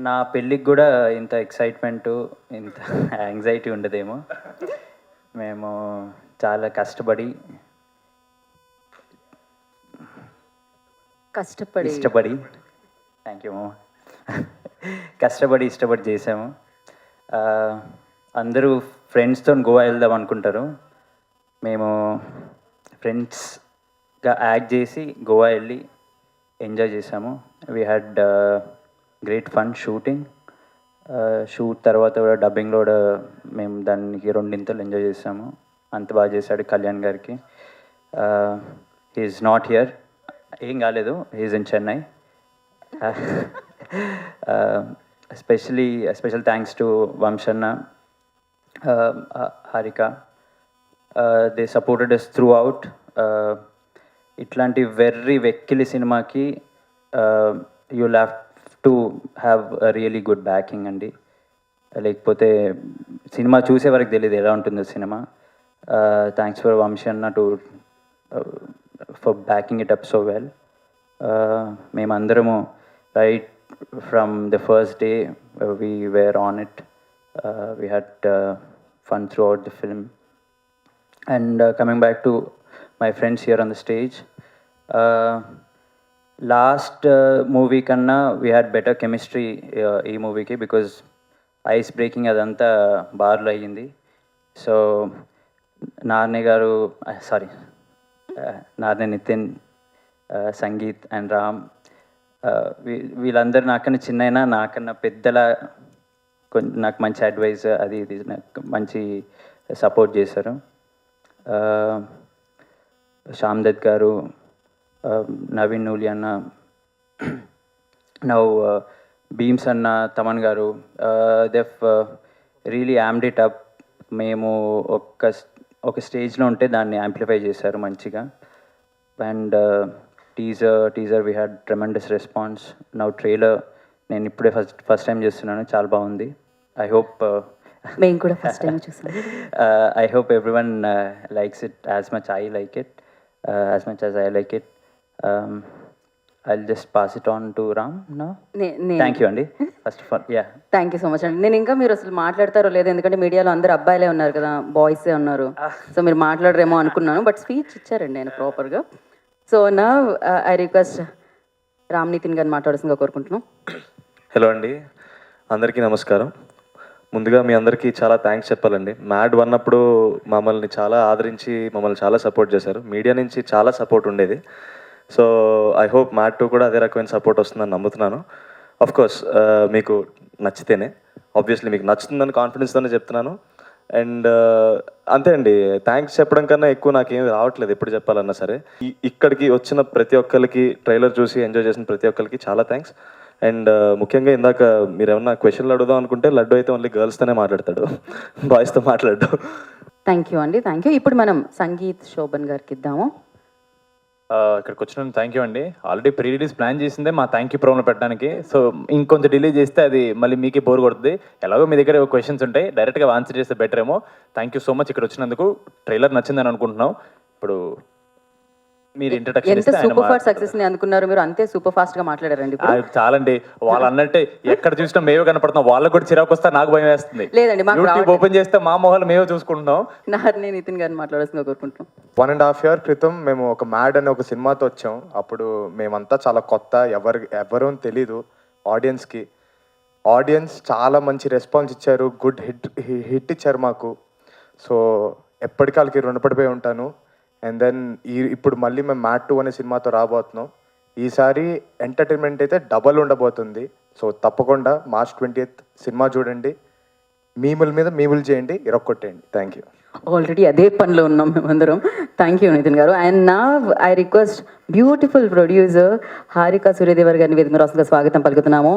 నా పెళ్ళికి కూడా ఇంత ఎక్సైట్మెంటు, ఇంత యాంగ్జైటీ ఉండదేమో. మేము చాలా కష్టపడి ఇష్టపడి థ్యాంక్ యూ మామ. ఇష్టపడి చేసాము. అందరూ ఫ్రెండ్స్తో గోవా వెళ్దాం అనుకుంటారు. మేము ఫ్రెండ్స్గా యాక్ట్ చేసి గోవా వెళ్ళి ఎంజాయ్ చేసాము. We had great fun shooting. Shoot తర్వాత కూడా డబ్బింగ్లో కూడా మేము దానికి రెండింతలు ఎంజాయ్ చేసాము. అంత బాగా చేశాడు కళ్యాణ్ గారికి. హీఈస్ నాట్ హియర్, ఏం కాలేదు, he's in Chennai. Special thanks to వంశన్న, Harika. They supported us throughout. ఇట్లాంటి వెక్కిలి సినిమాకి you'll have to have a really good backing అండి. లేకపోతే సినిమా చూసే వరకు తెలియదు ఎలా ఉంటుందో సినిమా. థ్యాంక్స్ ఫర్ వంశన్న for backing it up so well. మేమందరము right from the first day we were on it. We had fun throughout the film. And coming back to my friends here on the stage, last movie kanna we had better chemistry ee movie ki, because ice breaking adanta bar lo ayindi. So Narne garu Narne, Nitin, Sangeet and Ram, వీళ్ళందరూ నాకన్నా చిన్నైనా నాకన్నా పెద్దలా నాకు మంచి advice అది ఇది నాకు మంచి support చేశారు. శ్యామ్ దత్ గారు, నవీన్ నూలి అన్న, నౌ భీమ్స్ అన్న, తమన్ గారు, దెఫ్ రియలీ యామ్డ్ ఇట్ అప్. మేము ఒక స్టేజ్లో ఉంటే దాన్ని యాంప్లిఫై చేశారు మంచిగా. And teaser we had tremendous response. Now trailer నేను ఇప్పుడే ఫస్ట్ టైం చేస్తున్నాను, చాలా బాగుంది. ఐ హోప్ మేము కూడా ఫస్ట్ టైం చూసాం. I hope everyone likes it as much I like it, as much as I like it. I'll just pass it on to Ram now. Thank you అండి first of all. Thank you so much అండి. నేను ఇంకా మీరు అసలు మాట్లాడతారో లేదో, ఎందుకంటే మీడియాలో అందరు అబ్బాయిలే ఉన్నారు కదా, బాయ్సే ఉన్నారు, సో మీరు మాట్లాడరేమో అనుకున్నాను, బట్ స్పీచ్ ఇచ్చారండి ఆయన ప్రాపర్గా. సో నా ఐ రిక్వెస్ట్ రామ్ నితిన్ గారిని మాట్లాడాల్సిందిగా కోరుకుంటున్నాం. హలో అండి, అందరికీ నమస్కారం. ముందుగా మీ అందరికీ చాలా థ్యాంక్స్ చెప్పాలండి. మ్యాడ్ అప్పుడు మమ్మల్ని చాలా ఆదరించి మమ్మల్ని చాలా సపోర్ట్ చేశారు. మీడియా నుంచి చాలా సపోర్ట్ ఉండేది. సో ఐ హోప్ మ్యాడ్ 2 కూడా అదే రకమైన సపోర్ట్ వస్తుందని నమ్ముతున్నాను. ఆఫ్ కోర్స్ మీకు నచ్చితేనే, ఆబ్వియస్లీ మీకు నచ్చుతుందని కాన్ఫిడెన్స్తోనే చెప్తున్నాను. అండ్ అంతే అండి, థ్యాంక్స్ చెప్పడం కన్నా ఎక్కువ నాకేం రావట్లేదు ఎప్పుడు చెప్పాలన్నా సరే. ఇక్కడికి వచ్చిన ప్రతి ఒక్కరికి, ట్రైలర్ చూసి ఎంజాయ్ చేసిన ప్రతి ఒక్కరికి చాలా థ్యాంక్స్. అండ్ ముఖ్యంగా ఇందాక మీరు ఏమన్నా క్వశ్చన్లు అడుగుదాం అనుకుంటే, లడ్డు అయితే ఓన్లీ గర్ల్స్తోనే మాట్లాడతాడు, బాయ్స్తో మాట్లాడు. థ్యాంక్ యూ అండి, థ్యాంక్ యూ. ఇప్పుడు మనం సంగీత్ శోభన్ గారికి ఇద్దాము. ఇక్కడికి వచ్చిన థ్యాంక్ యూ అండి. ఆల్రెడీ ప్రీ రిలీజ్ ప్లాన్ చేసిందే మా థ్యాంక్ యూ ప్రోగ్రామ్ పెట్టడానికి. సో ఇంకొంచెం డిలే చేస్తే అది మళ్ళీ మీకే బోర్ కొడుతుంది. ఎలాగో మీ దగ్గర క్వశ్చన్స్ ఉంటాయి, డైరెక్ట్గా ఆన్సర్ చేస్తే బెటర్ ఏమో. థ్యాంక్ యూ సో మచ్ ఇక్కడ వచ్చినందుకు. ట్రైలర్ నచ్చిందని అనుకుంటున్నాం. ఇప్పుడు మీరు ఇంట్రడక్షన్ ఎంత సూపర్ ఫాస్ట్ సక్సెస్ ని అనుకున్నారు మీరు, అంతే సూపర్ ఫాస్ట్ గా మాట్లాడారండి. చాలండి, వాళ్ళు అన్నట్టే ఎక్కడ చూసినా మేమే కనపడుతున్నాం. వాళ్ళకి కూడా చిరాకు వస్తే నాకు భయం వేస్తుంది. లేదండి, యూట్యూబ్ ఓపెన్ చేస్తే మా మొహాలు మేమే చూసుకుంటున్నాం. నార్నే నితిన్ గారిని మాట్లాడాల్సిందిగా కోరుకుంటున్నాం. 1.5 year క్రితం మేము ఒక మ్యాడ్ అనే ఒక సినిమాతో వచ్చాం. అప్పుడు మేమంతా చాలా కొత్త, ఎవరూ తెలీదు ఆడియన్స్కి. ఆడియన్స్ చాలా మంచి రెస్పాన్స్ ఇచ్చారు, గుడ్ హిట్ ఇచ్చారు మాకు. సో ఎప్పటికీ వాళ్ళకి రుణపడిపోయి ఉంటాను. అండ్ దెన్ ఇప్పుడు మళ్ళీ మేము మ్యాడ్ 2 అనే సినిమాతో రాబోతున్నాం. ఈసారి ఎంటర్టైన్మెంట్ అయితే డబల్ ఉండబోతుంది. సో తప్పకుండా March 20th సినిమా చూడండి, మీముల మీద మీములు చేయండి, ఇరక్కొట్టేయండి. Thank you. ఆల్రెడీ అదే పనిలో ఉన్నాం మేమందరం. థ్యాంక్ యూ నితిన్ గారు. అండ్ నా I request beautiful producer Harika Suryadevar గారిని వేదిక రాష్ట్రంగా స్వాగతం పలుకుతున్నాము.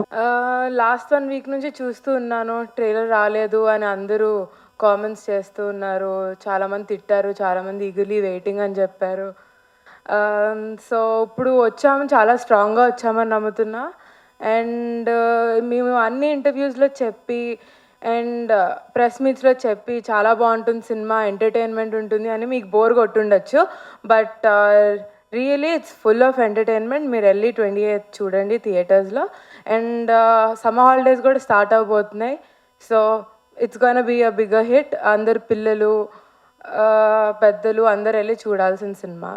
లాస్ట్ 1 week నుంచి చూస్తూ ఉన్నాను, ట్రైలర్ రాలేదు అని అందరూ కామెంట్స్ చేస్తూ ఉన్నారు. చాలామంది తిట్టారు, చాలామంది ఈగర్లీ వెయిటింగ్ అని చెప్పారు. సో ఇప్పుడు వచ్చాము, చాలా స్ట్రాంగ్గా వచ్చామని నమ్ముతున్నా. అండ్ మేము అన్ని ఇంటర్వ్యూస్లో చెప్పి అండ్ ప్రెస్ మీట్స్లో చెప్పి చాలా బాగుంటుంది సినిమా, ఎంటర్టైన్మెంట్ ఉంటుంది అని మీకు బోర్ కొట్టుండొచ్చు. But really it's full of entertainment. మీరు వెళ్ళి 28th చూడండి థియేటర్స్లో. అండ్ సమ్మర్ హాలిడేస్ కూడా స్టార్ట్ అవబోతున్నాయి. So it's gonna be a bigger hit. అందరు పిల్లలు పెద్దలు అందరు వెళ్ళి చూడాల్సిన సినిమా.